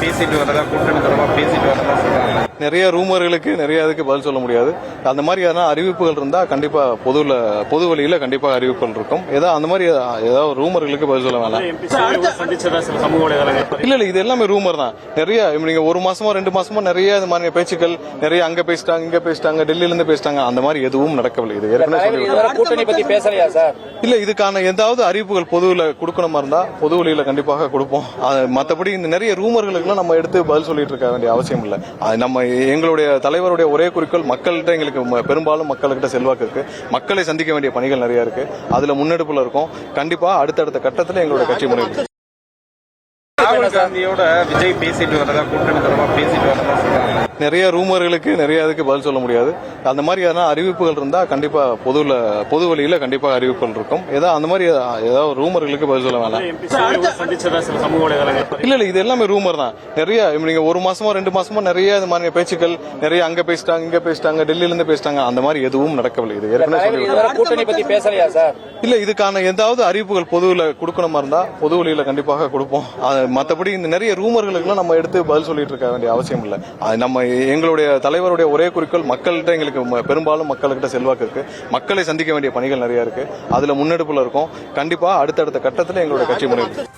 பேசிட்டு வரதா கூட்டணி தொடர்பாக பேசிட்டு வரதா சொல்றாங்க. நிறைய ரூமர்களுக்கு நிறைய இதுக்கு பதில் சொல்ல முடியாது. அந்த மாதிரி எதனா அறிவிப்புகள் இருந்தா கண்டிப்பா பொது வழியில கண்டிப்பா அறிவிப்புகள் இருக்கும். அந்த மாதிரி ஏதாவது ரூமர்களுக்கு பதில் சொல்ல வேணாம். இல்ல இது எல்லாமே ரூமர் தான். நிறைய நீங்க ஒரு மாசமா 2 மாசமா நிறைய இது மாதிரி பேச்சுக்கள் நிறைய அங்க பேசிட்டாங்க இங்க பேசிட்டாங்க டெல்லியில இருந்து பேசிட்டாங்க. அந்த மாதிரி எதுவும் நடக்கவில்லை. இது ஏற்கனவே கூட்டணி பத்தி பேசலையா சார்? இல்ல இதுக்கான ஏதாவது அறிவிப்புகள் பொதுவில் கொடுக்கணுமா இருந்தா பொது வழியில கண்டிப்பாக கொடுப்போம். மற்றபடி இந்த நிறைய ரூமர்களுக்கு நம்ம எடுத்து பதில் சொல்லிட்டு இருக்க வேண்டிய அவசியம் இல்லை. நம்ம எங்களுடைய தலைவருடைய ஒரே குறிக்கோள் மக்கள்கிட்ட எங்களுக்கு பெரும்பாலும் மக்கள்கிட்ட செல்வாக்கு இருக்கு. மக்களை சந்திக்க வேண்டிய பணிகள் நிறைய இருக்கு. அதுல முன்னெடுப்புல இருக்கும். கண்டிப்பா அடுத்தடுத்த கட்டத்தில் எங்களுடைய கட்சி முன்னேறும். ராகுல் காந்தியோட விஜய் பேசிட்டு வரதா கூட்டணி தொடர்பாக பேசிட்டு வரதா சொல்றாங்க. நிறைய ரூமர்களுக்கு நிறைய இதுக்கு பதில் சொல்ல முடியாது. அந்த மாதிரி எதனா அறிவிப்புகள் இருந்தா கண்டிப்பா பொது வழியில கண்டிப்பா அறிவிப்புகள் இருக்கும். அந்த மாதிரி ஏதாவது ரூமர்களுக்கு பதில் சொல்ல வேணாம். இல்ல இது எல்லாமே ரூமர் தான். நிறைய நீங்க ஒரு மாசமா 2 மாசமா நிறைய இது மாதிரி பேச்சுக்கள் நிறைய அங்க பேசிட்டாங்க இங்க பேசிட்டாங்க டெல்லியில இருந்து பேசிட்டாங்க. அந்த மாதிரி எதுவும் நடக்கவில்லை. இது ஏற்கனவே கூட்டணி பத்தி பேசலையா சார்? இல்ல இதுக்கான ஏதாவது அறிவிப்புகள் பொதுவில் கொடுக்கணுமா இருந்தா பொது வழியில கண்டிப்பாக கொடுப்போம். மற்றபடி இந்த நிறைய ரூமர்களுக்கு நம்ம எடுத்து பதில் சொல்லிட்டு இருக்க வேண்டிய அவசியம் இல்லை. நம்ம எங்களுடைய தலைவருடைய ஒரே குறிக்கோள் மக்கள்கிட்ட எங்களுக்கு பெரும்பாலும் மக்கள்கிட்ட செல்வாக்கு இருக்கு. மக்களை சந்திக்க வேண்டிய பணிகள் நிறைய இருக்கு. அதுல முன்னெடுப்புல இருக்கும். கண்டிப்பா அடுத்தடுத்த கட்டத்தில் எங்களுடைய கட்சி முன்னேறும்.